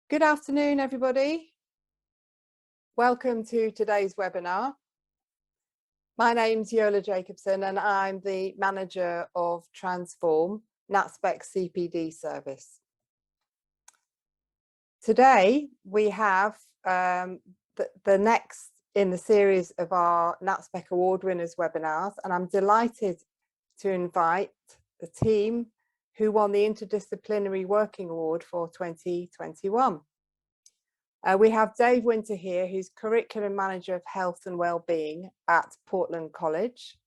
Good afternoon, everybody. Welcome to today's webinar. My name's Yola Jacobson and I'm the manager of Transform, NatSpec CPD service. Today we have the next in the series of our NatSpec award winners webinars, and I'm delighted to invite the team who won the Interdisciplinary Working Award for 2021. We have Dave Winter here, who's Curriculum Manager of Health and Wellbeing at Portland College.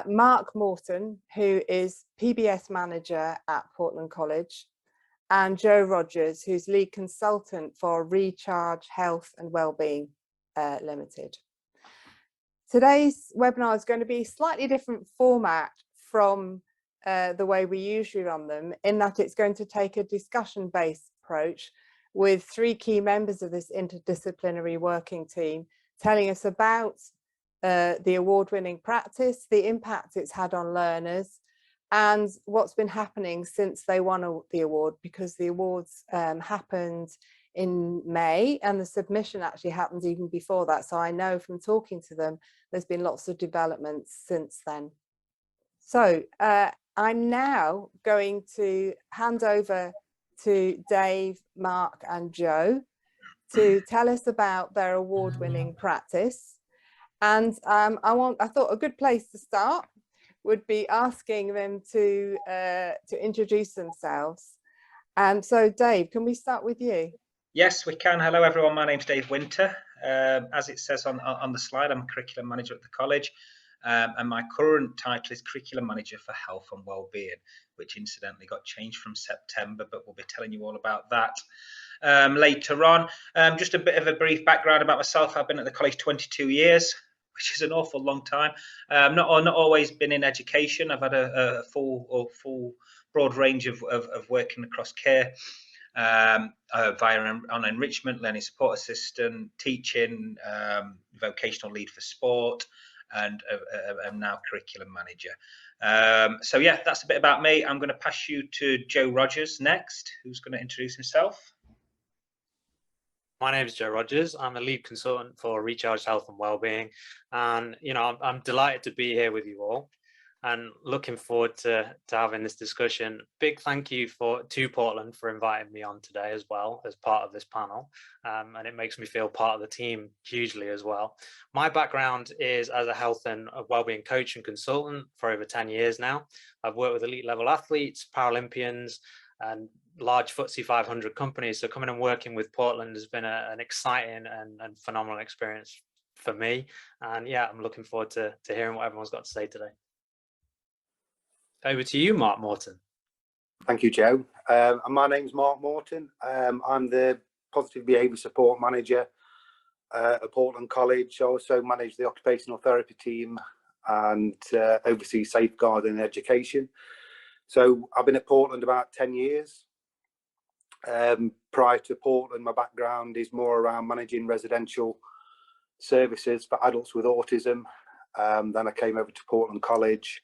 Mark Morton, who is PBS Manager at Portland College. And Joe Rogers, who's Lead Consultant for Recharge Health and Wellbeing Limited. Today's webinar is going to be a slightly different format from the way we usually run them, in that it's going to take a discussion-based approach with three key members of this interdisciplinary working team telling us about the award-winning practice, the impact it's had on learners, and what's been happening since they won the award, because the awards happened in May and the submission actually happened even before that. So I know from talking to them, there's been lots of developments since then. So I'm now going to hand over to Dave, Mark and Joe to tell us about their award-winning practice. And I thought a good place to start would be asking them to introduce themselves. So Dave, can we start with you? Yes, we can. Hello everyone, my name's Dave Winter. As it says on the slide, I'm a curriculum manager at the college. And my current title is Curriculum Manager for Health and Wellbeing, which incidentally got changed from September, but we'll be telling you all about that later on. Just a bit of a brief background about myself. I've been at the college 22 years, which is an awful long time. Not always been in education. I've had a full broad range of working across care, via on enrichment, learning support assistant, teaching, vocational lead for sport, and I'm now curriculum manager. So yeah, that's a bit about me. I'm going to pass you to Joe Rogers next, who's going to introduce himself. My name is Joe Rogers. I'm a lead consultant for Recharge Health and Wellbeing, and I'm delighted to be here with you all and looking forward to having this discussion. Big thank you to Portland for inviting me on today as well as part of this panel, and it makes me feel part of the team hugely as well. My background is as a health and wellbeing coach and consultant for over 10 years now. I've worked with elite level athletes, Paralympians, and large FTSE 500 companies. So coming and working with Portland has been an exciting and phenomenal experience for me. And yeah, I'm looking forward to hearing what everyone's got to say today. Over to you, Mark Morton. Thank you, Joe. My name's Mark Morton. I'm the Positive Behaviour Support Manager at Portland College. I also manage the occupational therapy team and oversee safeguarding and education. So I've been at Portland about 10 years. Prior to Portland, my background is more around managing residential services for adults with autism. Then I came over to Portland College,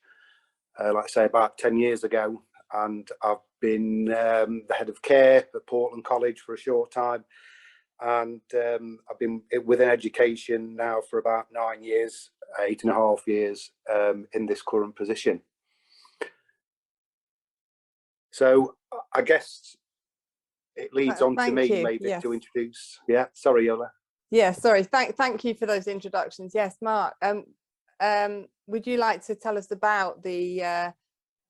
like I say, about 10 years ago, and I've been the head of care at Portland College for a short time, and I've been within education now for about 9 years, 8.5 years in this current position. So I guess it leads on to me, maybe, yes, to introduce. Yeah, sorry, Yola. Yeah, sorry. Thank you for those introductions. Yes, Mark. Would you like to tell us about the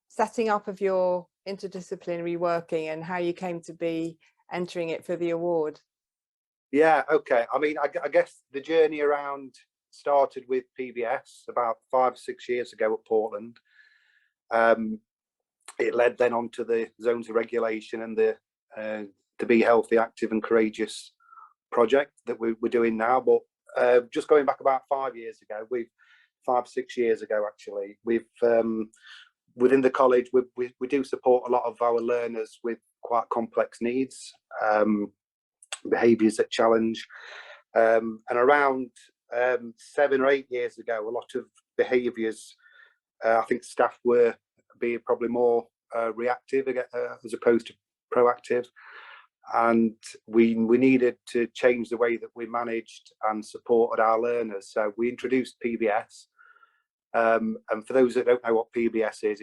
setting up of your interdisciplinary working and how you came to be entering it for the award? Yeah, okay. I mean, I guess the journey around started with PBS about 5 or 6 years ago at Portland. It led then on to the zones of regulation and the to be healthy, active and courageous project that we're doing now. But just going back about 5 years ago, 5 or 6 years ago actually, we've within the college we do support a lot of our learners with quite complex needs, behaviours that challenge, and around 7 or 8 years ago, a lot of behaviours, I think staff were being probably more reactive as opposed to proactive, and we needed to change the way that we managed and supported our learners. So we introduced PBS. And for those that don't know what PBS is,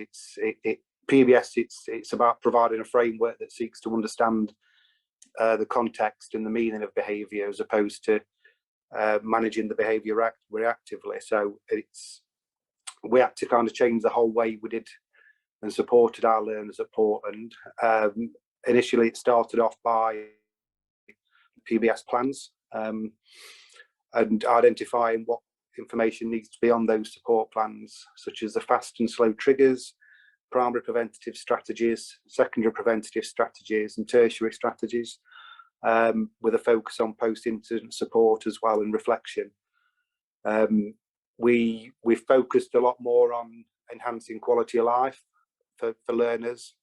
it's about providing a framework that seeks to understand the context and the meaning of behaviour, as opposed to managing the behaviour reactively. So we had to kind of change the whole way we did and supported our learners at Portland. Initially, it started off by PBS plans and identifying what information needs to be on those support plans, such as the fast and slow triggers, primary preventative strategies, secondary preventative strategies, and tertiary strategies, with a focus on post-incident support as well, and reflection. We focused a lot more on enhancing quality of life for learners,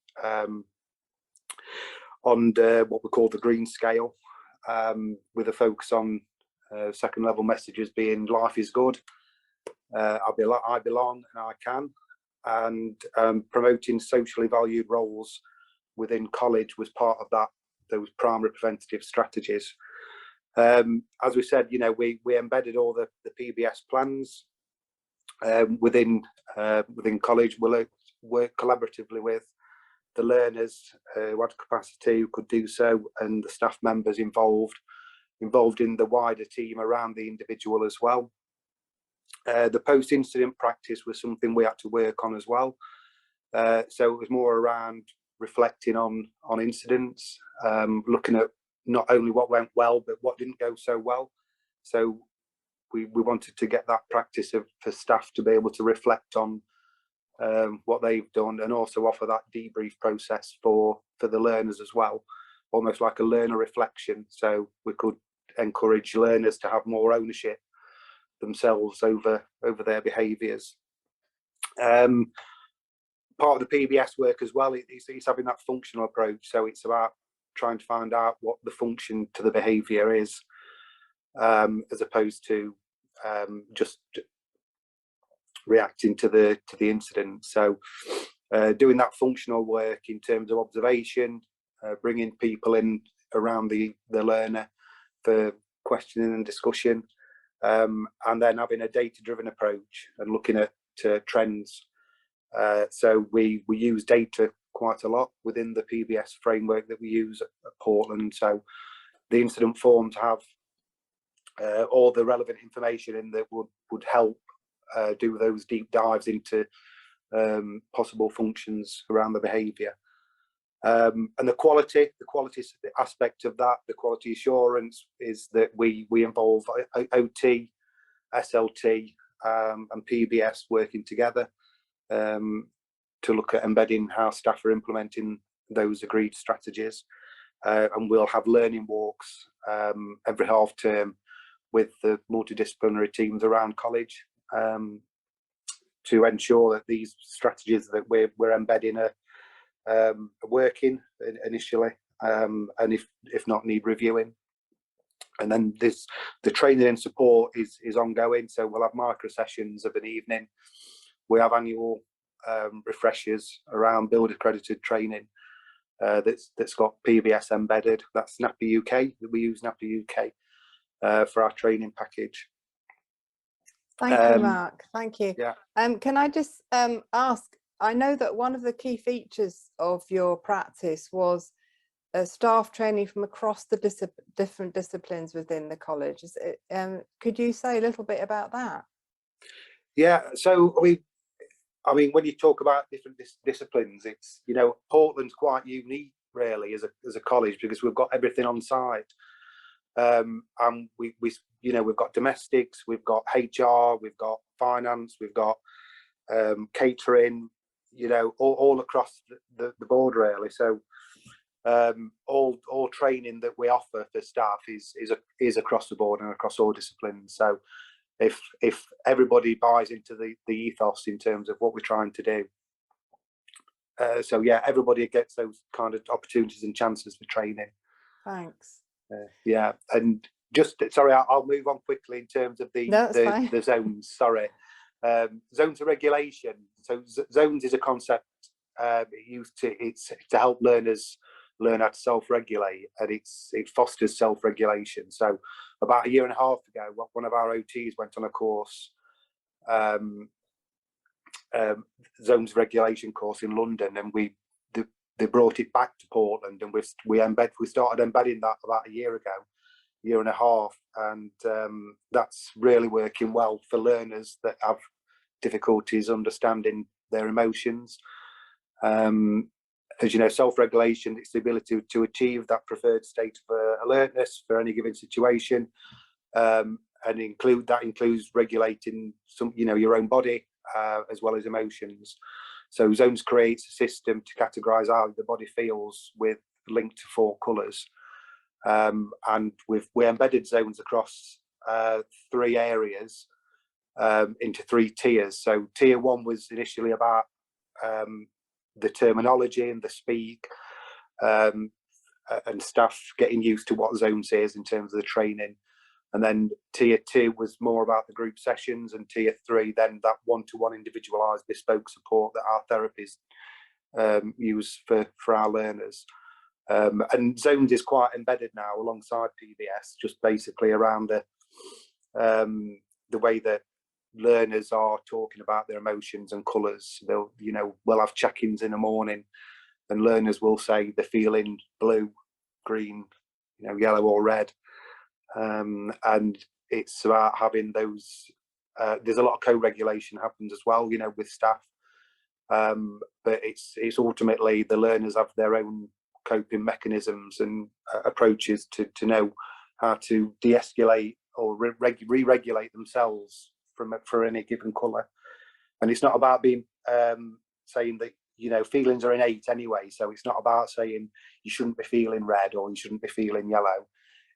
on what we call the green scale, with a focus on second level messages being life is good, I belong and I can, and promoting socially valued roles within college was part of those primary preventative strategies. As we said, we embedded all the PBS plans within college. We work collaboratively with the learners who had capacity, who could do so, and the staff members involved in the wider team around the individual as well. The post-incident practice was something we had to work on as well. So it was more around reflecting on incidents, looking at not only what went well, but what didn't go so well. So we wanted to get that practice for staff to be able to reflect on what they've done, and also offer that debrief process for the learners as well, almost like a learner reflection. So we could encourage learners to have more ownership themselves over their behaviours. Part of the PBS work as well is having that functional approach. So it's about trying to find out what the function to the behaviour is, as opposed to just reacting to the incident. So doing that functional work in terms of observation, bringing people in around the learner for questioning and discussion, and then having a data-driven approach and looking at trends. So we use data quite a lot within the PBS framework that we use at Portland. So the incident forms have all the relevant information in that would help do those deep dives into possible functions around the behaviour. And the quality aspect of that, the quality assurance, is that we involve OT, SLT, and PBS working together to look at embedding how staff are implementing those agreed strategies. And we'll have learning walks every half term with the multidisciplinary teams around college, to ensure that these strategies that we're embedding are working initially, and if not, need reviewing. And then the training and support is ongoing. So we'll have micro sessions of an evening. We have annual refreshers around build accredited training that's got PBS embedded. That's NAPA UK. We use NAPA UK for our training package. Thank you, Mark. Thank you. Yeah. Can I just ask, I know that one of the key features of your practice was staff training from across the different disciplines within the college. Could you say a little bit about that? Yeah, so I mean, when you talk about different disciplines, it's, Portland's quite unique really as a college, because we've got everything on site. And we've got domestics, we've got HR, we've got finance, we've got catering, all across the board really. So all training that we offer for staff is across the board and across all disciplines. So if everybody buys into the ethos in terms of what we're trying to do, so yeah, everybody gets those kind of opportunities and chances for training. Thanks. Yeah, and just sorry, I'll move on quickly in terms of the zones. Sorry, zones of regulation. So zones is a concept used to help learners learn how to self-regulate, and it fosters self-regulation. So about a year and a half ago, one of our OTs went on a course, zones of regulation course in London, and they brought it back to Portland, and we started embedding that about a year ago, year and a half, and that's really working well for learners that have difficulties understanding their emotions. As you know, self-regulation, it's the ability to achieve that preferred state of alertness for any given situation, and includes regulating your own body as well as emotions. So Zones creates a system to categorize how the body feels with linked to 4 colours, and we embedded zones across 3 areas into 3 tiers. So tier 1 was initially about the terminology and the speak, and staff getting used to what zones is in terms of the training. And then tier 2 was more about the group sessions, and tier 3 then that one-to-one individualized bespoke support that our therapists use for our learners. And zones is quite embedded now alongside PBS, just basically around the way that learners are talking about their emotions and colours. We'll have check-ins in the morning, and learners will say they're feeling blue, green, yellow or red. And it's about having those. There's a lot of co-regulation happens as well, with staff. But it's ultimately the learners have their own coping mechanisms and approaches to know how to de-escalate or re-regulate themselves for any given colour. And it's not about being saying that feelings are innate anyway, so it's not about saying you shouldn't be feeling red or you shouldn't be feeling yellow.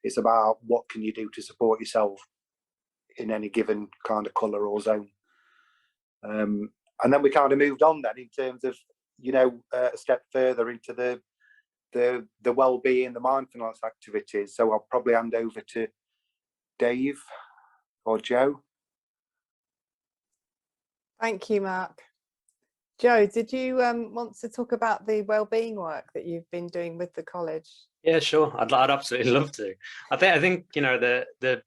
It's about what can you do to support yourself in any given kind of colour or zone. And then we kind of moved on then in terms of a step further into the well-being, the mindfulness activities. So I'll probably hand over to Dave or Joe. Thank you, Mark. Joe, did you want to talk about the wellbeing work that you've been doing with the college? Yeah, sure. I'd absolutely love to. I think the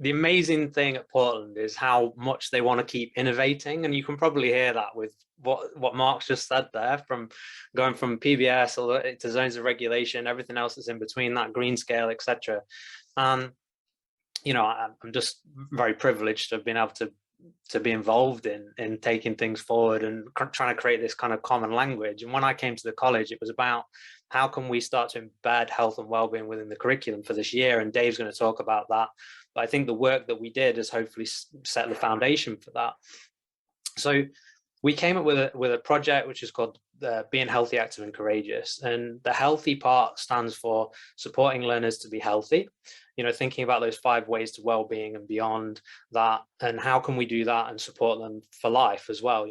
amazing thing at Portland is how much they want to keep innovating, and you can probably hear that with what Mark's just said there, from going from PBS to zones of regulation, everything else that's in between that, green scale, etc. And I'm just very privileged to have been able to be involved in taking things forward and trying to create this kind of common language. And when I came to the college, it was about how can we start to embed health and wellbeing within the curriculum for this year, and Dave's going to talk about that. But I think the work that we did has hopefully set the foundation for that. So we came up with a project which is called Being Healthy, Active and Courageous. And the healthy part stands for supporting learners to be healthy, thinking about those 5 ways to well-being and beyond that, and how can we do that and support them for life as well,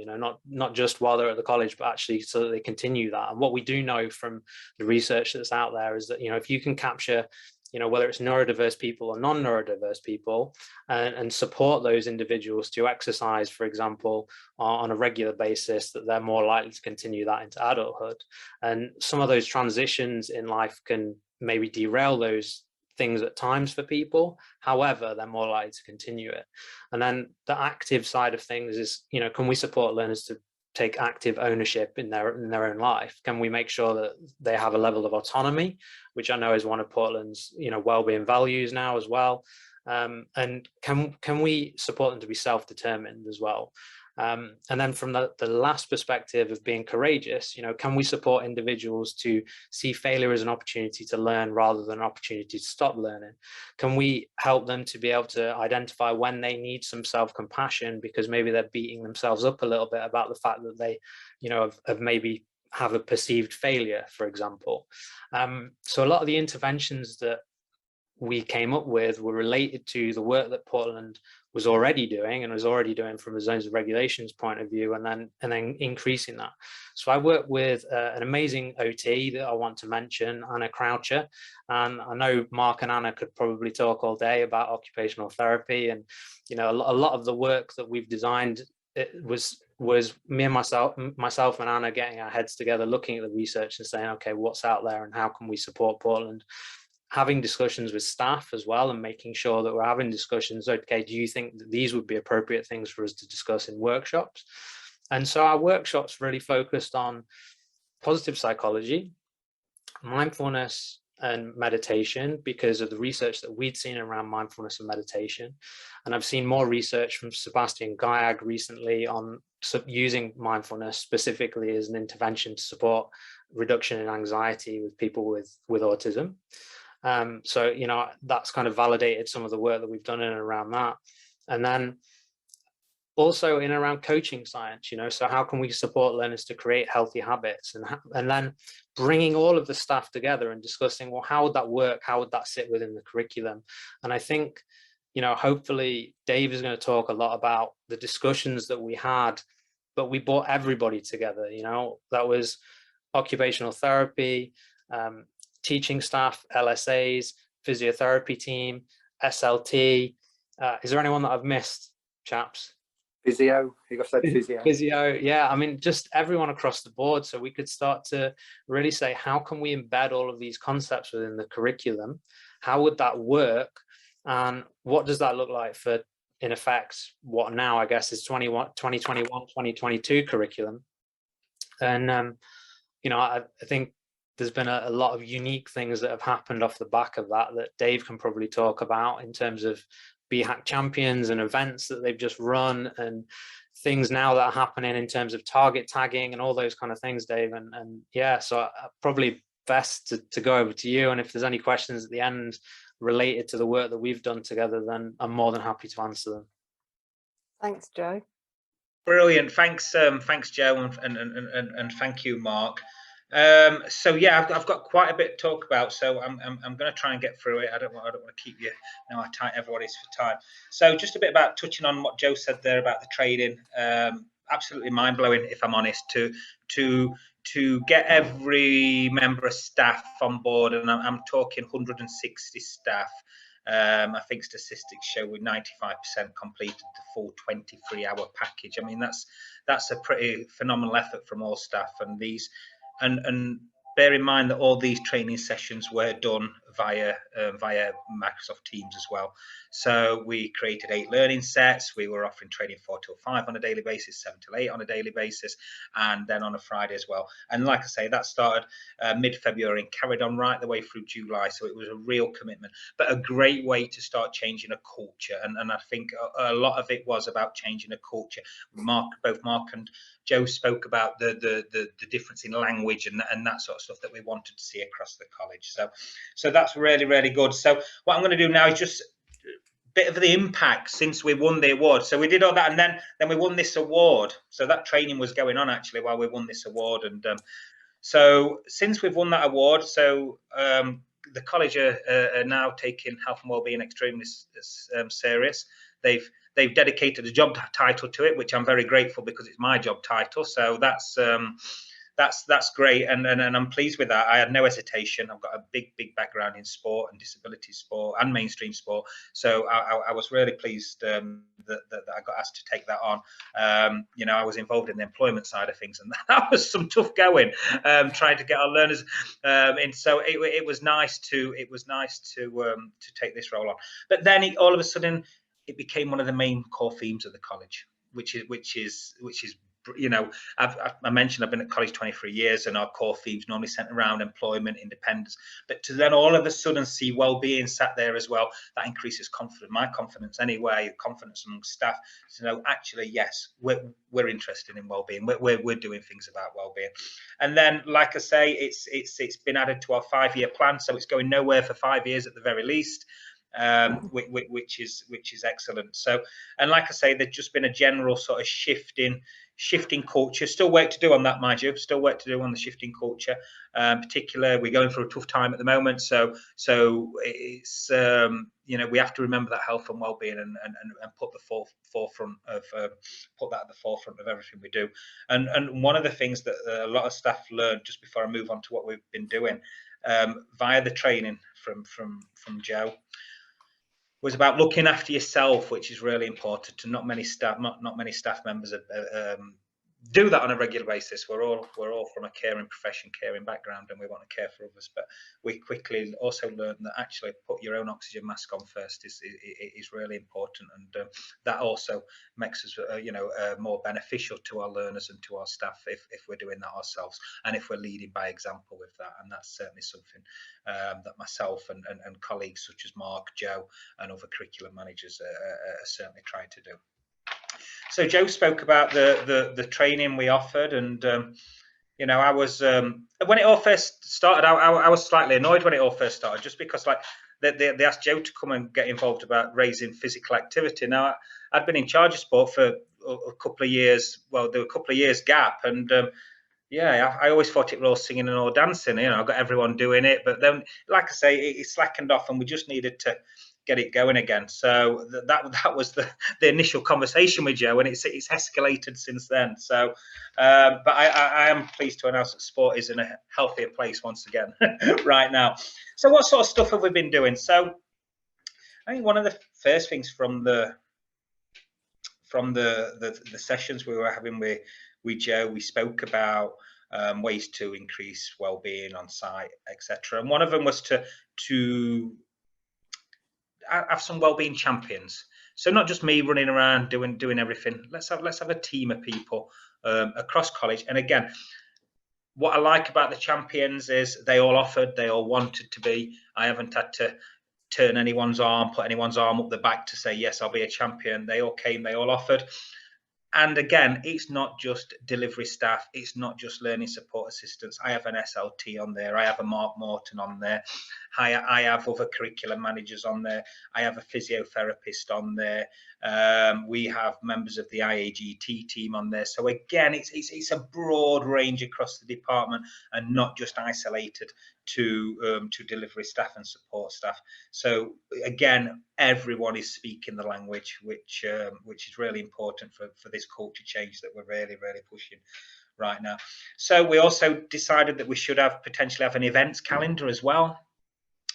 not just while they're at the college, but actually so that they continue that. And what we do know from the research that's out there is that, if you can capture, whether it's neurodiverse people or non-neurodiverse people, and support those individuals to exercise, for example, on a regular basis, that they're more likely to continue that into adulthood. And some of those transitions in life can maybe derail those things at times for people. However, they're more likely to continue it. And then the active side of things is, can we support learners to take active ownership in their own life? Can we make sure that they have a level of autonomy, which I know is one of Portland's wellbeing values now as well, and can we support them to be self-determined as well? And then from the last perspective of being courageous, can we support individuals to see failure as an opportunity to learn rather than an opportunity to stop learning? Can we help them to be able to identify when they need some self-compassion because maybe they're beating themselves up a little bit about the fact that they, have maybe have a perceived failure, for example. So a lot of the interventions that we came up with were related to the work that Portland was already doing from a zones of regulations point of view, and then increasing that. So I work with an amazing OT that I want to mention, Anna Croucher, and I know Mark and Anna could probably talk all day about occupational therapy, and a lot of the work that we've designed, it was was me and myself and Anna getting our heads together, looking at the research and saying, okay, what's out there and how can we support Portland? Having discussions with staff as well, and making sure that we're having discussions. Okay, do you think that these would be appropriate things for us to discuss in workshops? And so our workshops really focused on positive psychology, mindfulness, and meditation, because of the research that we'd seen around mindfulness and meditation. And I've seen more research from Sebastian Guyag recently on using mindfulness specifically as an intervention to support reduction in anxiety with people with autism. So, you know, that's kind of validated some of the work that we've done in and around that. And then also in around coaching science, you know, so how can we support learners to create healthy habits, and then bringing all of the staff together and discussing, well, how would that work? How would that sit within the curriculum? And I think, you know, hopefully Dave is going to talk a lot about the discussions that we had, but we brought everybody together, you know, that was occupational therapy, teaching staff, LSAs, physiotherapy team, SLT. Is there anyone that I've missed, chaps? Physio, you got said physio. Physio, yeah. I mean, just everyone across the board. So we could start to really say, how can we embed all of these concepts within the curriculum? How would that work? And what does that look like for, in effect, what now I guess is 2021, 2022 curriculum? And, you know, I think there's been a lot of unique things that have happened off the back of that Dave can probably talk about in terms of BHAC champions and events that they've just run, and things now that are happening in terms of target tagging and all those kind of things, Dave. And yeah, so probably best to go over to you. And if there's any questions at the end related to the work that we've done together, then I'm more than happy to answer them. Thanks, Joe. Brilliant. Thanks, Joe, and thank you, Mark. So yeah, I've got quite a bit to talk about, so I'm going to try and get through it. I don't want to keep you how tight everyone is for time. So just a bit about touching on what Joe said there about the training. Absolutely mind blowing, if I'm honest, to get every member of staff on board, and I'm talking 160 staff. I think statistics show we're 95% completed the full 23-hour package. I mean, that's a pretty phenomenal effort from all staff, and these. And bear in mind that all these training sessions were done via Microsoft Teams as well. So we created 8 learning sets. We were offering training 4 till 5 on a daily basis, 7 till 8 on a daily basis, and then on a Friday as well. And like I say, that started mid-February and carried on right the way through July. So it was a real commitment, but a great way to start changing a culture. And I think a lot of it was about changing a culture. Both Mark and Joe spoke about the difference in language and that sort of stuff that we wanted to see across the college. So that's really, really good. So what I'm going to do now is just a bit of the impact since we won the award. So we did all that, and then we won this award. So that training was going on actually while we won this award. And so since we've won that award, so the college are now taking health and wellbeing extremely serious. They've dedicated a job title to it, which I'm very grateful because it's my job title. So that's great, and I'm pleased with that. I had no hesitation. I've got a big background in sport and disability sport and mainstream sport, so I was really pleased that I got asked to take that on. You know, I was involved in the employment side of things, and that was some tough going, trying to get our learners in. So it was nice to take this role on. But then all of a sudden, it became one of the main core themes of the college, which is you know, I mentioned I've been at college 23 years, and our core themes normally centre around employment, independence. But to then all of a sudden see well-being sat there as well, that increases confidence, my confidence anyway, confidence among staff to know actually yes, we're interested in well-being, we're doing things about well-being. And then, like I say, it's been added to our 5-year plan, so it's going nowhere for 5 years at the very least. Which is excellent. So, and like I say, there's just been a general sort of shifting culture. Still work to do on that, mind you. Still work to do on the shifting culture. Particularly, we're going through a tough time at the moment. So it's you know, we have to remember that health and well-being and put the forefront of put that at the forefront of everything we do. And one of the things that a lot of staff learned, just before I move on to what we've been doing via the training from Joe, was about looking after yourself, which is really important. To not many staff members do that on a regular basis. We're all from a caring profession, caring background, and we want to care for others. But we quickly also learned that actually put your own oxygen mask on first is really important, and that also makes us more beneficial to our learners and to our staff if we're doing that ourselves, and if we're leading by example with that. And that's certainly something that myself and colleagues such as Mark, Joe, and other curriculum managers are certainly trying to do. So Joe spoke about the training we offered, and I was when it all first started, I was slightly annoyed when it all first started, just because like they asked Joe to come and get involved about raising physical activity. Now I'd been in charge of sport for a couple of years. Well, there were a couple of years gap, and I always thought it was all singing and all dancing. I got everyone doing it, but then, like I say, it slackened off, and we just needed to get it going again. So that was the initial conversation with Joe, and it's escalated since then. So, but I am pleased to announce that sport is in a healthier place once again right now. So, what sort of stuff have we been doing? So, I think one of the first things from the sessions we were having with Joe, we spoke about ways to increase well-being on site, etc. And one of them was to have some well-being champions. So not just me running around doing everything. Let's have a team of people across college. And again, what I like about the champions is they all offered, they all wanted to be. I haven't had to turn anyone's arm, put anyone's arm up the back to say, yes, I'll be a champion. They all came, they all offered. And again, it's not just delivery staff, it's not just learning support assistants. I have an SLT on there, I have a Mark Morton on there, I have other curriculum managers on there, I have a physiotherapist on there, we have members of the IAGT team on there. So again, it's a broad range across the department and not just isolated to delivery staff and support staff. So again, everyone is speaking the language, which is really important for this culture change that we're really pushing right now. So we also decided that we should potentially have an events calendar as well,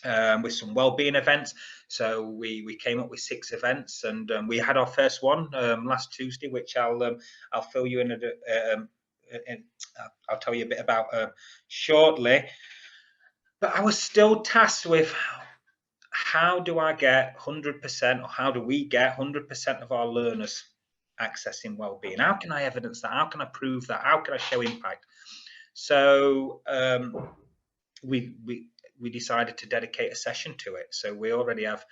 with some wellbeing events. So we came up with 6 events, and we had our first one last Tuesday, which I'll fill you in. I'll tell you a bit about shortly. But I was still tasked with, how do I get 100%, or how do we get 100% of our learners accessing wellbeing? How can I evidence that? How can I prove that? How can I show impact? So we decided to dedicate a session to it. So we have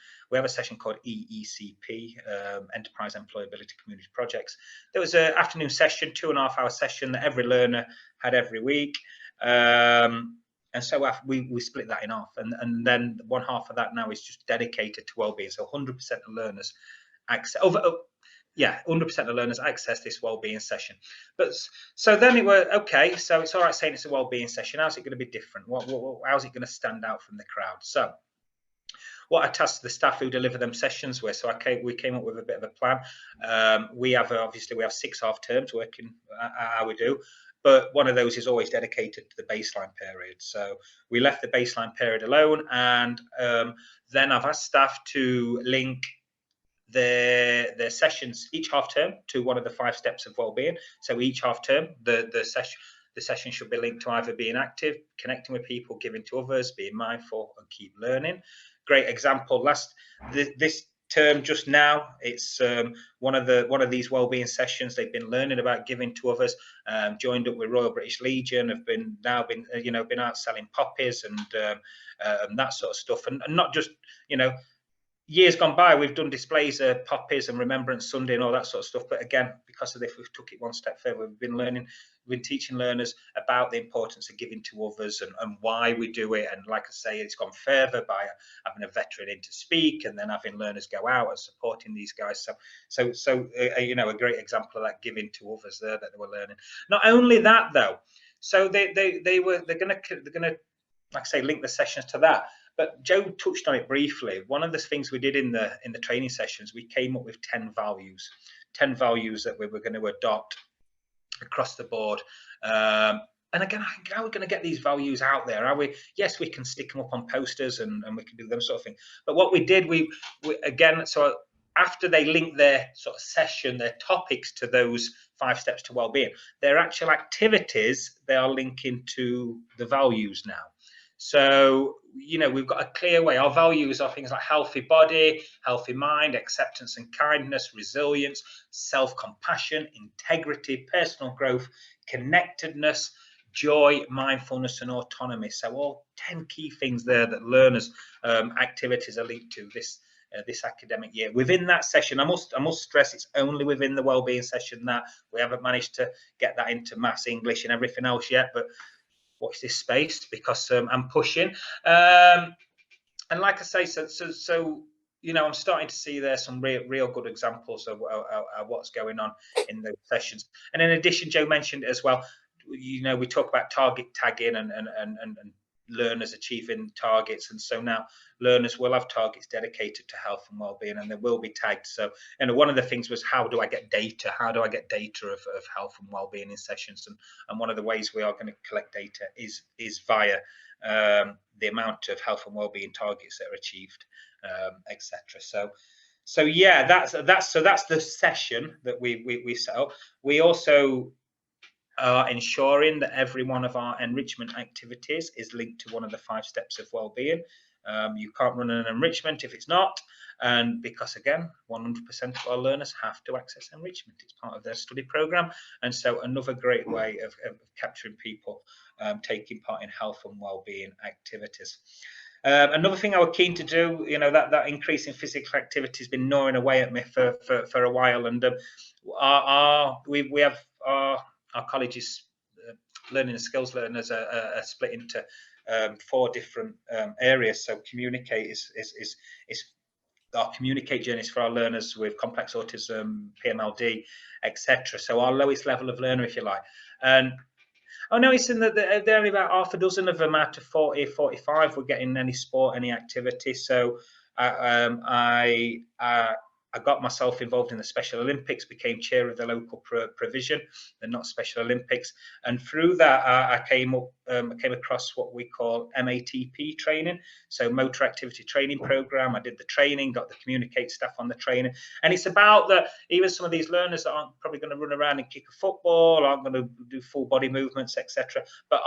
a session called EECP, Enterprise Employability Community Projects. There was an afternoon session, 2.5-hour session that every learner had every week. And so we split that in half, and then one half of that now is just dedicated to wellbeing. So 100% of learners access 100% of learners access this wellbeing session. But so then it was okay. So it's all right saying it's a wellbeing session. How's it going to be different? How's it going to stand out from the crowd? So what I tasked the staff who deliver them sessions with. So we came up with a bit of a plan. We have 6 half terms working how we do. But one of those is always dedicated to the baseline period. So we left the baseline period alone, and then I've asked staff to link their sessions each half term to one of the 5 steps of wellbeing. So each half term, the session should be linked to either being active, connecting with people, giving to others, being mindful, and keep learning. Great example. This term just now, it's one of these wellbeing sessions. They've been learning about giving to others, joined up with Royal British Legion, have been out selling poppies and that sort of stuff, and not just years gone by, we've done displays of poppies and Remembrance Sunday and all that sort of stuff. But again, because of this, we've took it one step further. We've been teaching learners about the importance of giving to others and why we do it. And like I say, it's gone further by having a veteran in to speak, and then having learners go out and supporting these guys. So a great example of that, giving to others there that they were learning. Not only that though, so they're gonna like I say, link the sessions to that. But Joe touched on it briefly. One of the things we did in the training sessions, we came up with 10 values that we were going to adopt across the board. And again, how are we going to get these values out there? Are we? Yes, we can stick them up on posters and we can do them sort of thing. But what we did, we again, so after they linked their sort of session, their topics to those 5 steps to well-being. Their actual activities, they are linking to the values now. So, you know, we've got a clear way. Our values are things like healthy body, healthy mind, acceptance and kindness, resilience, self-compassion, integrity, personal growth, connectedness, joy, mindfulness and autonomy. So all 10 key things there that learners' activities are linked to this academic year. Within that session, I must stress, it's only within the wellbeing session that we haven't managed to get that into maths, English and everything else yet, but watch this space because I'm pushing. And like I say, so you know, I'm starting to see there some real good examples of what's going on in those sessions. And in addition, Joe mentioned it as well. You know, we talk about target tagging and learners achieving targets, and so now learners will have targets dedicated to health and well-being, and they will be tagged. So, you know, one of the things was, how do I get data? How do I get data of health and well-being in sessions? And one of the ways we are going to collect data is via the amount of health and well-being targets that are achieved, etc. So yeah, that's the session that we set up. We also are ensuring that every one of our enrichment activities is linked to one of the 5 steps of well-being. You can't run an enrichment if it's not, and because again, 100% of our learners have to access enrichment. It's part of their study program, and so another great way of capturing people taking part in health and well-being activities. Another thing I was keen to do, you know, that increase in physical activity has been gnawing away at me for a while, and we have our college's learning and skills learners are split into 4 different areas. So communicate is our communicate journeys for our learners with complex autism, PMLD, etc. So our lowest level of learner, if you like. And I'm noticing that there are only about half a dozen of them out of 40, 45 were getting any sport, any activity. So I got myself involved in the Special Olympics, became chair of the local provision, the not Special Olympics, and through that I came across what we call MATP training, so motor activity training program. I did the training, got the communicate staff on the training, and it's about that even some of these learners that aren't probably going to run around and kick a football, aren't going to do full body movements, etc., but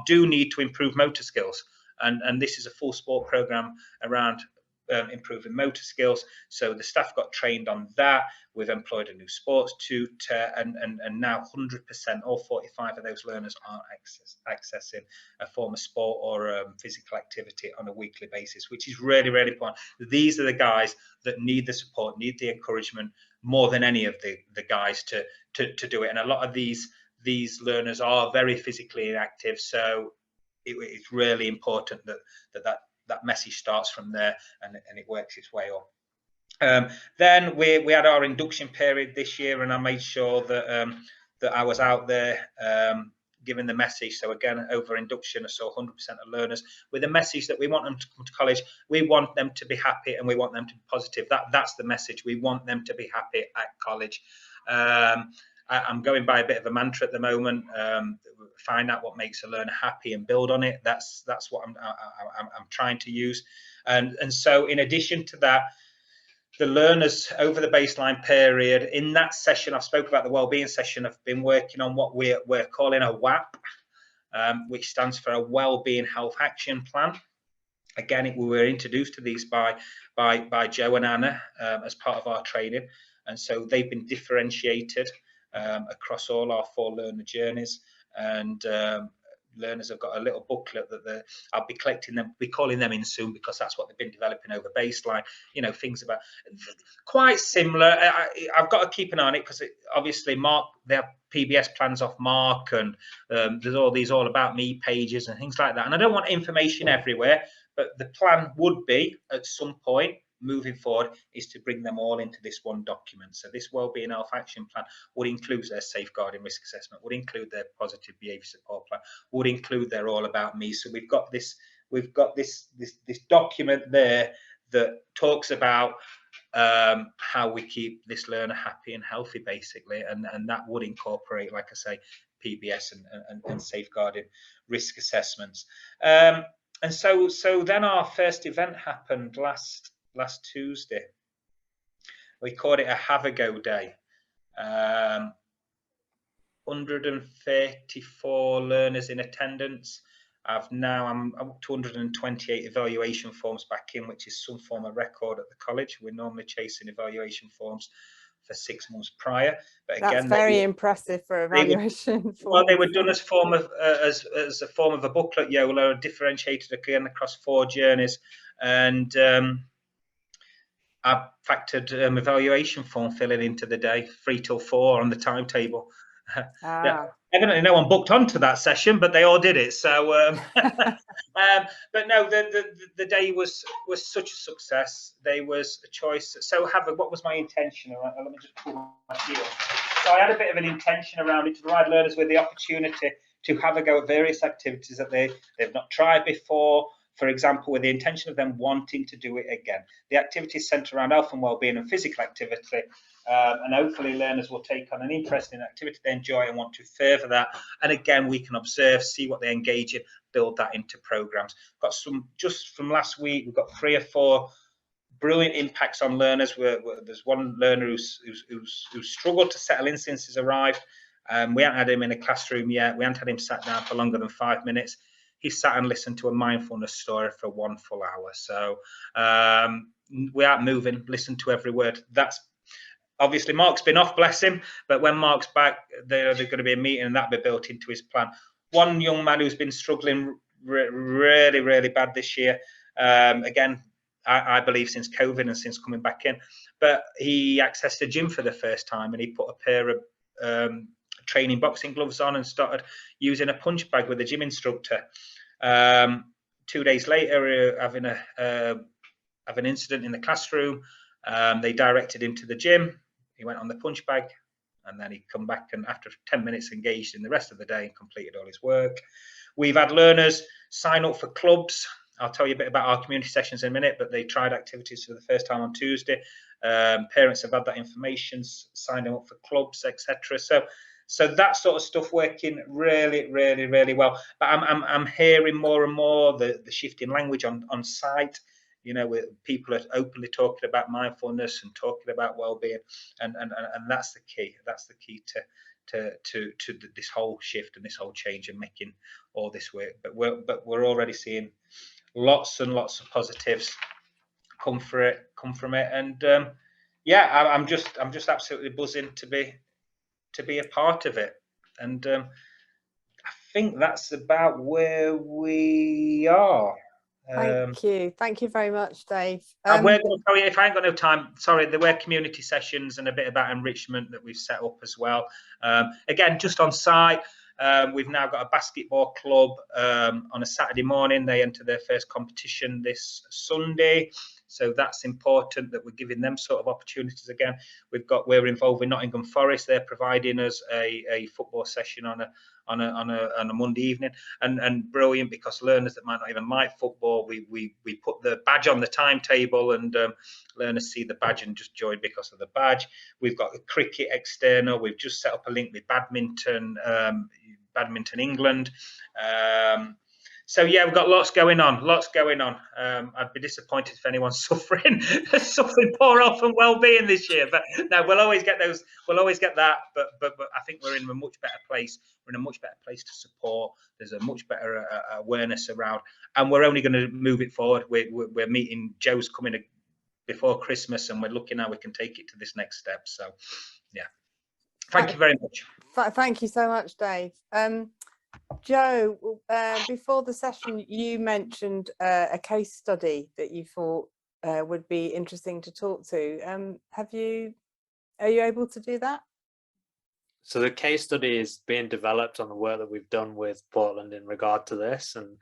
do need to improve motor skills, and this is a full sport program around improving motor skills. So the staff got trained on that. We've employed a new sports tutor, and now 100%, all 45 of those learners are accessing a form of sport or physical activity on a weekly basis, which is really, really important. These are the guys that need the support, need the encouragement more than any of the guys to do it. And a lot of these learners are very physically inactive, so it's really important that message starts from there and it works its way up. Then we had our induction period this year, and I made sure that that I was out there giving the message. So again, over induction, I saw 100% of learners with a message that we want them to come to college. We want them to be happy, and we want them to be positive. That's the message. We want them to be happy at college. I'm going by a bit of a mantra at the moment. Find out what makes a learner happy and build on it. That's what I'm trying to use. And so in addition to that, the learners over the baseline period, in that session, I've spoken about the wellbeing session, I've been working on what we're calling a WAP, which stands for a Wellbeing Health Action Plan. Again, we were introduced to these by Joe and Anna as part of our training, and so they've been differentiated across all our 4 learner journeys, and learners have got a little booklet that I'll be collecting them, be calling them in soon, because that's what they've been developing over baseline. You know, things about quite similar. I've got to keep an eye on it because obviously Mark, they have PBS plans off Mark, and there's all these all about me pages and things like that. And I don't want information everywhere, but the plan would be at some point moving forward is to bring them all into this one document. So this Wellbeing Health Action Plan would include their safeguarding risk assessment, would include their positive behaviour support plan, would include their all about me. So we've got this document there that talks about how we keep this learner happy and healthy, basically, and that would incorporate, like I say, PBS and safeguarding risk assessments. And so then our first event happened last Tuesday. We called it a Have a Go Day. 134 learners in attendance. I'm up to 128 evaluation forms back in, which is some form of record at the college. We're normally chasing evaluation forms for 6 months prior, but again, that's very impressive for evaluation. Well, they were done as form of as a form of a booklet, YOLO, differentiated again across 4 journeys, and I factored evaluation form filling into the day, 3 till 4 on the timetable. Evidently, no one booked onto that session, but they all did it. So, but no, the day was such a success. There was a choice. So, what was my intention? Let me just pull my sheet up. So, I had a bit of an intention around it to provide learners with the opportunity to have a go at various activities that they've not tried before. For example, with the intention of them wanting to do it again. The activities centre around health and wellbeing and physical activity. And hopefully learners will take on an interest in activity they enjoy and want to further that. And again, we can observe, see what they engage in, build that into programs. Got some just from last week. We've got 3 or 4 brilliant impacts on learners. There's one learner who's struggled to settle in since he's arrived. We haven't had him in a classroom yet. We haven't had him sat down for longer than 5 minutes. He sat and listened to a mindfulness story for 1 full hour. So we aren't moving, listen to every word. That's obviously Mark's been off, bless him, but when Mark's back, there's going to be a meeting and that'll be built into his plan. One young man who's been struggling really, really bad this year, again, I believe since COVID and since coming back in, but he accessed a gym for the first time and he put a pair of training boxing gloves on and started using a punch bag with a gym instructor. 2 days later, having an incident in the classroom, they directed him to the gym. He went on the punch bag and then he'd come back and after 10 minutes engaged in the rest of the day and completed all his work. We've had learners sign up for clubs. I'll tell you a bit about our community sessions in a minute, but they tried activities for the first time on Tuesday. Parents have had that information, signed them up for clubs, etc. So that sort of stuff working really, really, really well. But I'm hearing more and more the shift in language on site. You know, people are openly talking about mindfulness and talking about well-being, and that's the key. That's the key to this whole shift and this whole change and making all this work. But we're already seeing lots and lots of positives come from it, and yeah, I'm just absolutely buzzing to be a part of it, and I think that's about where we are. Thank you very much, Dave. We're going to tell you, if I ain't got no time, sorry, there were community sessions and a bit about enrichment that we've set up as well. Again, just on site, we've now got a basketball club on a Saturday morning. They enter their first competition this Sunday. So that's important that we're giving them sort of opportunities again. We're involved with Nottingham Forest. They're providing us a football session on a Monday evening, and brilliant because learners that might not even like football, we put the badge on the timetable and learners see the badge and just join because of the badge. We've got the cricket external. We've just set up a link with badminton England. So yeah, we've got lots going on. I'd be disappointed if anyone's suffering poor health and well-being this year. But no, we'll always get those. We'll always get that. But I think we're in a much better place. We're in a much better place to support. There's a much better awareness around, and we're only going to move it forward. We're meeting. Joe's coming before Christmas, and we're looking how we can take it to this next step. So yeah, thank you very much. Thank you so much, Dave. Joe, before the session, you mentioned a case study that you thought would be interesting to talk to. Are you able to do that? So the case study is being developed on the work that we've done with Portland in regard to this, and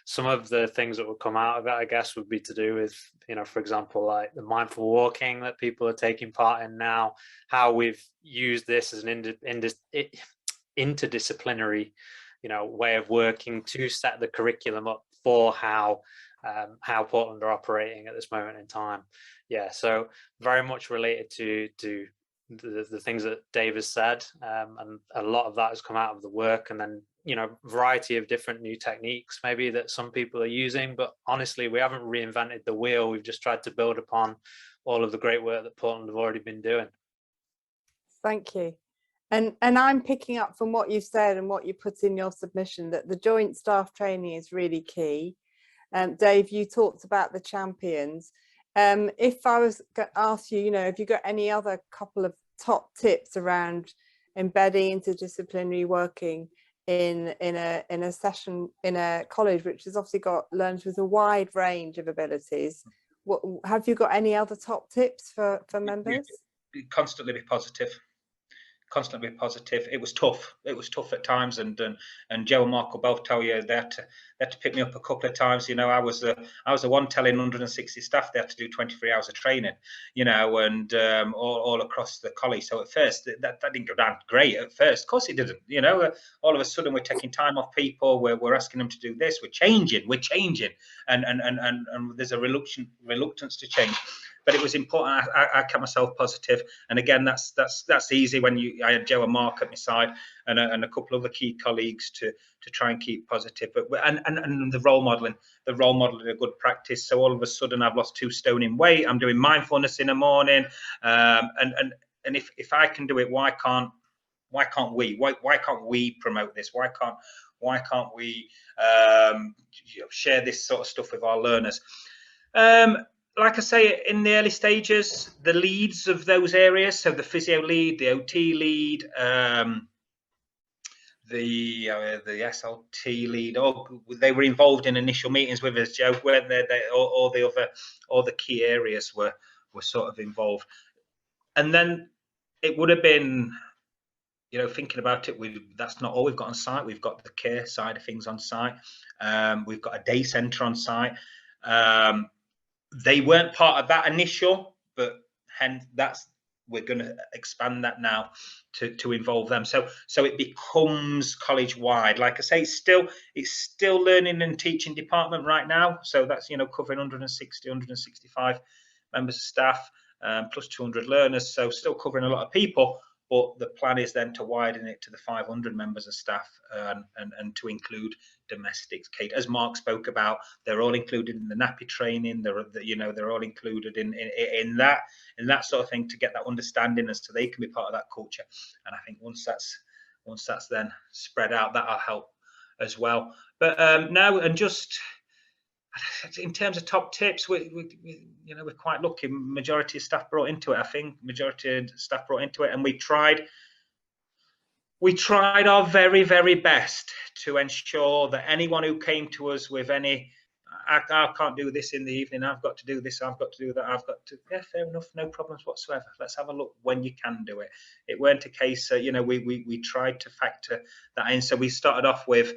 some of the things that will come out of it, I guess, would be to do with, for example, like the mindful walking that people are taking part in now, how we've used this as an interdisciplinary way of working to set the curriculum up for how Portland are operating at this moment in time. Yeah, so very much related to the things that Dave has said, and a lot of that has come out of the work, and then variety of different new techniques maybe that some people are using, but honestly we haven't reinvented the wheel. We've just tried to build upon all of the great work that Portland have already been doing. Thank you. And I'm picking up from what you've said and what you put in your submission that the joint staff training is really key. Dave, you talked about the champions. If I was going to ask you, have you got any other couple of top tips around embedding interdisciplinary working in a session in a college which has obviously got learners with a wide range of abilities? What have you got any other top tips for members? Constantly be positive. Constantly positive. It was tough. It was tough at times, and Joe and Mark will both tell you they had to pick me up a couple of times. I was the one telling 160 staff they had to do 23 hours of training. And all across the college. So at first that didn't go down great at first. Of course it didn't. All of a sudden we're taking time off people. We're asking them to do this. We're changing, and there's a reluctance to change. But it was important. I kept myself positive, and again, that's easy when I had Joe and Mark at my side, and a couple of other key colleagues to try and keep positive. But and the role modeling a good practice. So all of a sudden, I've lost 2 stone in weight. I'm doing mindfulness in the morning, and if I can do it, why can't we? Why can't we promote this? Why can't we share this sort of stuff with our learners? Like I say, in the early stages, the leads of those areas, so the physio lead, the OT lead, the SLT lead, they were involved in initial meetings with us, Joe, where all the key areas were sort of involved. And then it would have been, thinking about it, that's not all we've got on site. We've got the care side of things on site. We've got a day centre on site. They weren't part of that initial, but hence we're going to expand that now to involve them. So it becomes college wide. Like I say, it's still learning and teaching department right now. So that's covering 165 members of staff, plus 200 learners. So still covering a lot of people. But the plan is then to widen it to the 500 members of staff and to include domestics. Kate, as Mark spoke about, they're all included in the nappy training. They're all included in that sort of thing to get that understanding as to they can be part of that culture. And I think once that's then spread out, that'll help as well. But now, and just in terms of top tips, we're quite lucky. Majority of staff brought into it. I think majority of staff brought into it, and we tried our very, very best to ensure that anyone who came to us with any, I can't do this in the evening, I've got to do this, I've got to do that, yeah, fair enough, no problems whatsoever. Let's have a look when you can do it. It weren't a case, we tried to factor that in. So we started off with,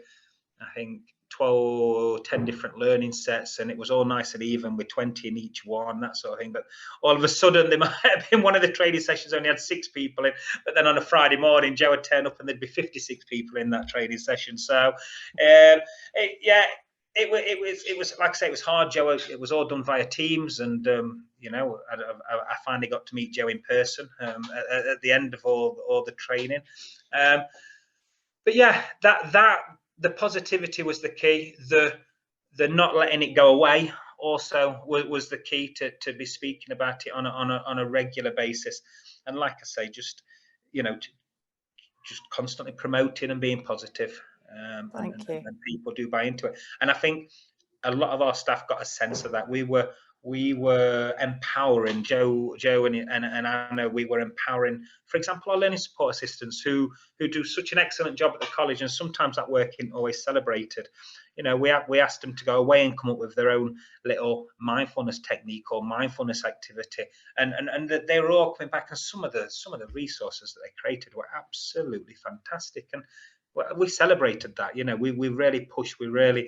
I think, 10 different learning sets, and it was all nice and even with 20 in each one, that sort of thing. But all of a sudden, there might have been one of the training sessions only had 6 people in, but then on a Friday morning, Joe would turn up and there'd be 56 people in that training session. So it was like I say, it was hard, Joe. It was all done via Teams, and I finally got to meet Joe in person at the end of all the training. But yeah, that the positivity was the key. The not letting it go away also was the key to be speaking about it on a regular basis. And like I say, just constantly promoting and being positive. And people do buy into it. And I think a lot of our staff got a sense of that. We were empowering Joe and I know we were empowering, for example, our learning support assistants who do such an excellent job at the college, and sometimes that work isn't always celebrated. We asked them to go away and come up with their own little mindfulness technique or mindfulness activity, and they were all coming back, and some of the resources that they created were absolutely fantastic. And we celebrated that. We really pushed. We really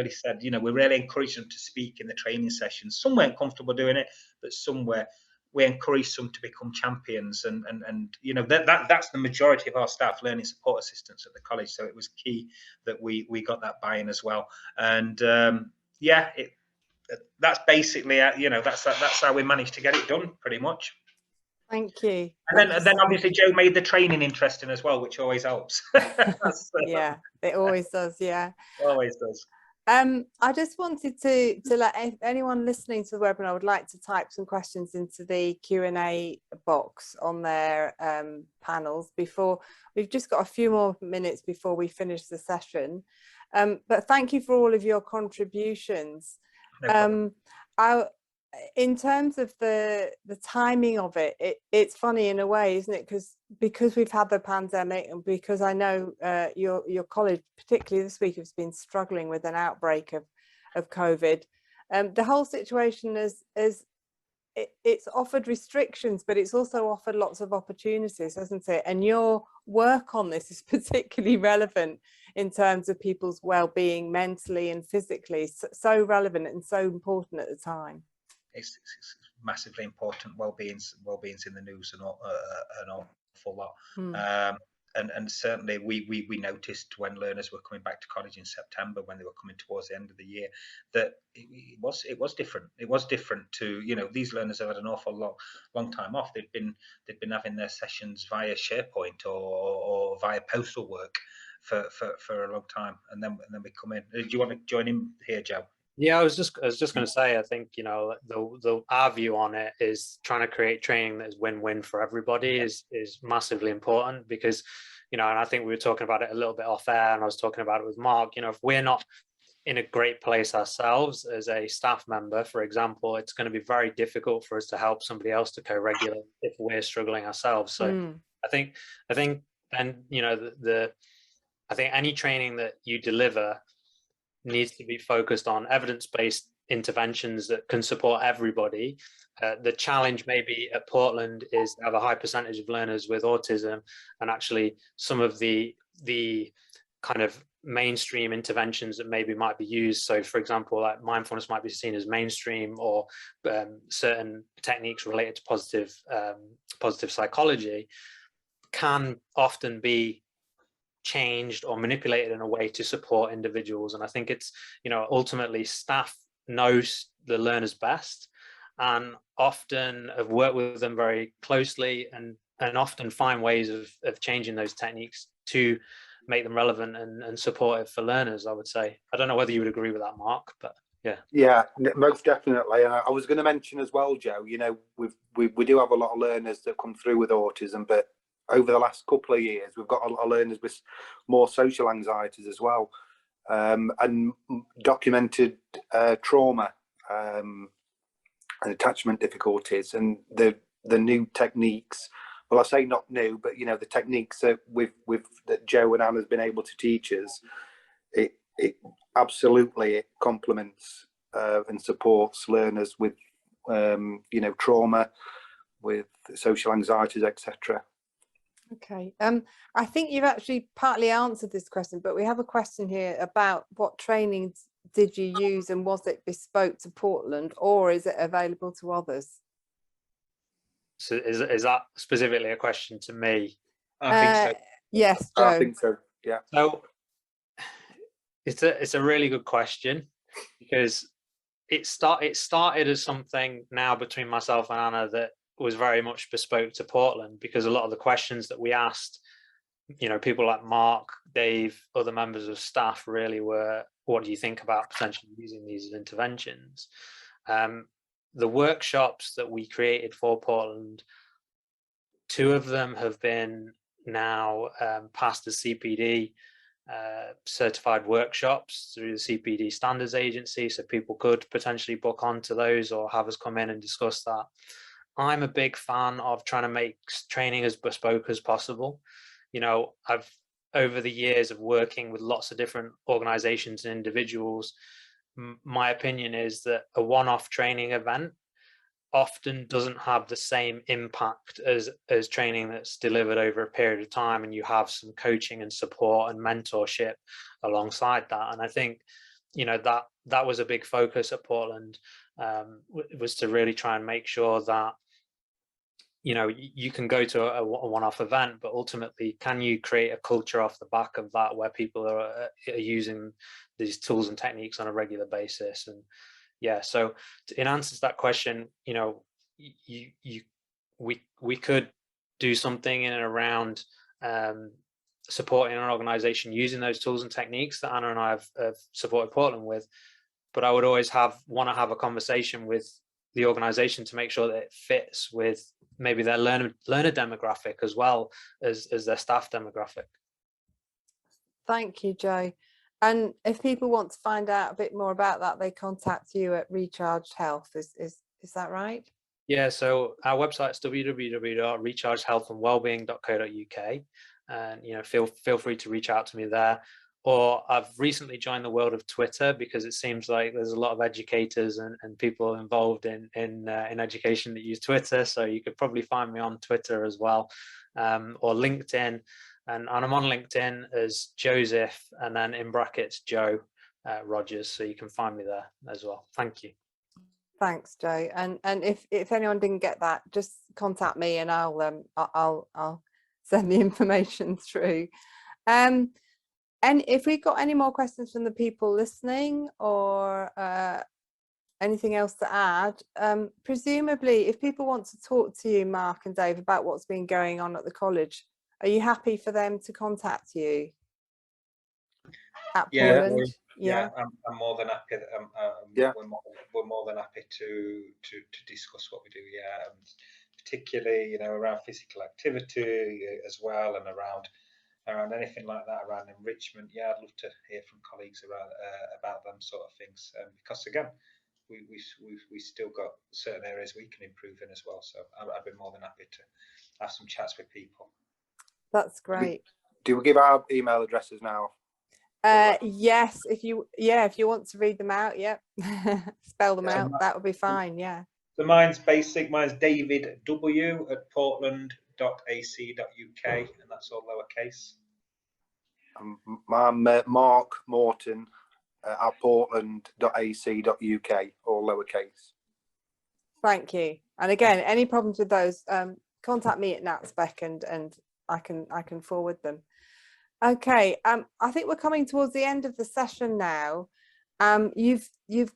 said, we really encouraged them to speak in the training sessions. Some weren't comfortable doing it, but some were. We encouraged some to become champions, and that's the majority of our staff, learning support assistants at the college. So it was key that we got that buy-in as well. And that's basically that's how we managed to get it done, pretty much. Thank you. And then obviously Joe made the training interesting as well, which always helps. Yeah, it always does. Yeah, always does. I just wanted to let anyone listening to the webinar would like to type some questions into the Q&A box on their panels before. We've just got a few more minutes before we finish the session. But thank you for all of your contributions. No problem. In terms of the timing of it, it's funny in a way, isn't it? Because we've had the pandemic, and because I know your college, particularly this week, has been struggling with an outbreak of COVID. The whole situation it's offered restrictions, but it's also offered lots of opportunities, hasn't it? And your work on this is particularly relevant in terms of people's well-being mentally and physically. So relevant and so important at the time. It's massively important. Wellbeing's in the news an awful lot. And certainly we noticed when learners were coming back to college in September, when they were coming towards the end of the year, that it was different. It was different to, you know, these learners have had an awful long time off. They've been having their sessions via SharePoint or via postal work for a long time, and then we come in. Do you want to join in here, Joe? Yeah, I was just going to say, I think, you know, our view on it is trying to create training that is win-win for everybody is massively important, because, you know, and I think we were talking about it a little bit off air, and I was talking about it with Mark. You know, if we're not in a great place ourselves as a staff member, for example, it's going to be very difficult for us to help somebody else to co-regulate if we're struggling ourselves. So I think then, you know, I think any training that you deliver needs to be focused on evidence-based interventions that can support everybody. The challenge maybe at Portland is to have a high percentage of learners with autism, and actually some of the kind of mainstream interventions that maybe might be used. So for example, like mindfulness might be seen as mainstream, or certain techniques related to positive psychology can often be changed or manipulated in a way to support individuals. And I think it's, you know, ultimately staff knows the learners best, and often have worked with them very closely, and often find ways of changing those techniques to make them relevant and supportive for learners, I would say. I don't know whether you would agree with that, Mark, but yeah, most definitely. And I was going to mention as well, Joe, you know, we do have a lot of learners that come through with autism, but over the last couple of years, we've got a lot of learners with more social anxieties as well, and documented trauma and attachment difficulties. And the new techniques, well, I say not new, but, you know, the techniques that that Joe and Anne has been able to teach us, it absolutely complements and supports learners with, you know, trauma, with social anxieties, etc. Okay, I think you've actually partly answered this question, but we have a question here about what training did you use, and was it bespoke to Portland, or is it available to others? So is that specifically a question to me? I think so. Yes, Joe. I think so, yeah. So it's a really good question, because it started as something now between myself and Anna that was very much bespoke to Portland, because a lot of the questions that we asked, you know, people like Mark, Dave, other members of staff really were, what do you think about potentially using these as interventions? The workshops that we created for Portland, 2 of them have been now passed as CPD certified workshops through the CPD Standards Agency, so people could potentially book onto those or have us come in and discuss that. I'm a big fan of trying to make training as bespoke as possible. You know, I've, over the years of working with lots of different organizations and individuals, my opinion is that a one-off training event often doesn't have the same impact as training that's delivered over a period of time, and you have some coaching and support and mentorship alongside that. And I think, you know, that was a big focus at Portland, was to really try and make sure that, you know, you can go to a one-off event, but ultimately, can you create a culture off the back of that where people are using these tools and techniques on a regular basis? And yeah, so in answer to that question, you know, we could do something in and around supporting an organization using those tools and techniques that Anna and I have supported Portland with. But I would always want to have a conversation with the organization to make sure that it fits with maybe their learner demographic as well as their staff demographic. Thank you, Joe. And if people want to find out a bit more about that, they contact you at Recharged Health. Is that right? Yeah, so our website is www.rechargedhealthandwellbeing.co.uk, and feel free to reach out to me there. Or I've recently joined the world of Twitter, because it seems like there's a lot of educators and people involved in education that use Twitter. So you could probably find me on Twitter as well, or LinkedIn. And I'm on LinkedIn as Joseph, and then in brackets Joe Rogers. So you can find me there as well. Thank you. Thanks, Joe. And if anyone didn't get that, just contact me and I'll send the information through. And if we've got any more questions from the people listening, or anything else to add, presumably if people want to talk to you, Mark and Dave, about what's been going on at the college, are you happy for them to contact you at Portland? Yeah, I'm more than happy. We're more than happy to discuss what we do. Yeah, particularly around physical activity as well, and around anything like that, around enrichment. Yeah, I'd love to hear from colleagues about them sort of things, because again, we still got certain areas we can improve in as well. So I'd be more than happy to have some chats with people. That's great. Do we give our email addresses now? Yes, if you want to read them out, spell them out, that would be fine. Yeah. So mine's basic. Mine's davidw@portland.ac.uk, and that's all lowercase. I'm Mark Morton at portland.ac.uk, all lowercase. Thank you. And again, any problems with those, contact me at NatSpec and I can forward them. Okay, I think we're coming towards the end of the session now. You've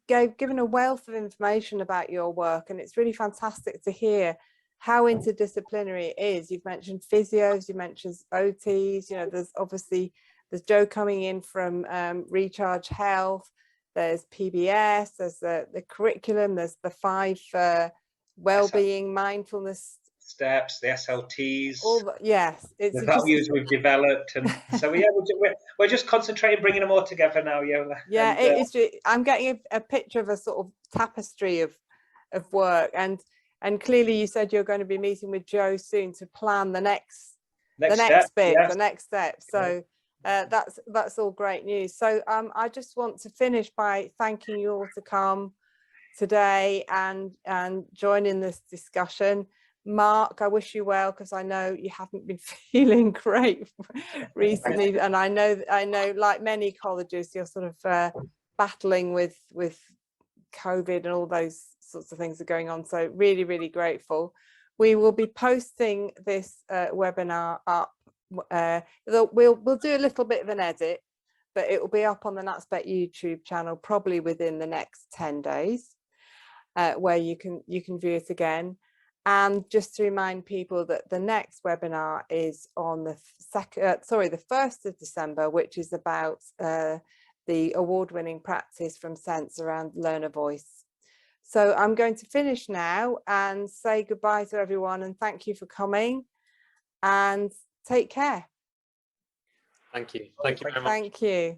given a wealth of information about your work, and it's really fantastic to hear how interdisciplinary it is. You've mentioned physios, you mentioned OTs, there's Joe coming in from Recharge Health, there's PBS, there's the curriculum, there's the 5 wellbeing, mindfulness steps, the SLTs, yes, it's the values we've developed, and so we're just concentrating, bringing them all together now. I'm getting a picture of a sort of tapestry of work, and clearly you said you're going to be meeting with Joe soon to plan the next step. So that's all great news. So I just want to finish by thanking you all to come today and join in this discussion. Mark, I wish you well, because I know you haven't been feeling great recently, and I know like many colleges you're sort of battling with COVID and all those sorts of things are going on, so really, really grateful. We will be posting this webinar up. We'll do a little bit of an edit, but it will be up on the NatSpec YouTube channel probably within the next 10 days, where you can view it again. And just to remind people that the next webinar is on the 1st of December, which is about the award-winning practice from Sense around learner voice. So I'm going to finish now and say goodbye to everyone, and thank you for coming, and take care. Thank you. Thank you very much. Thank you.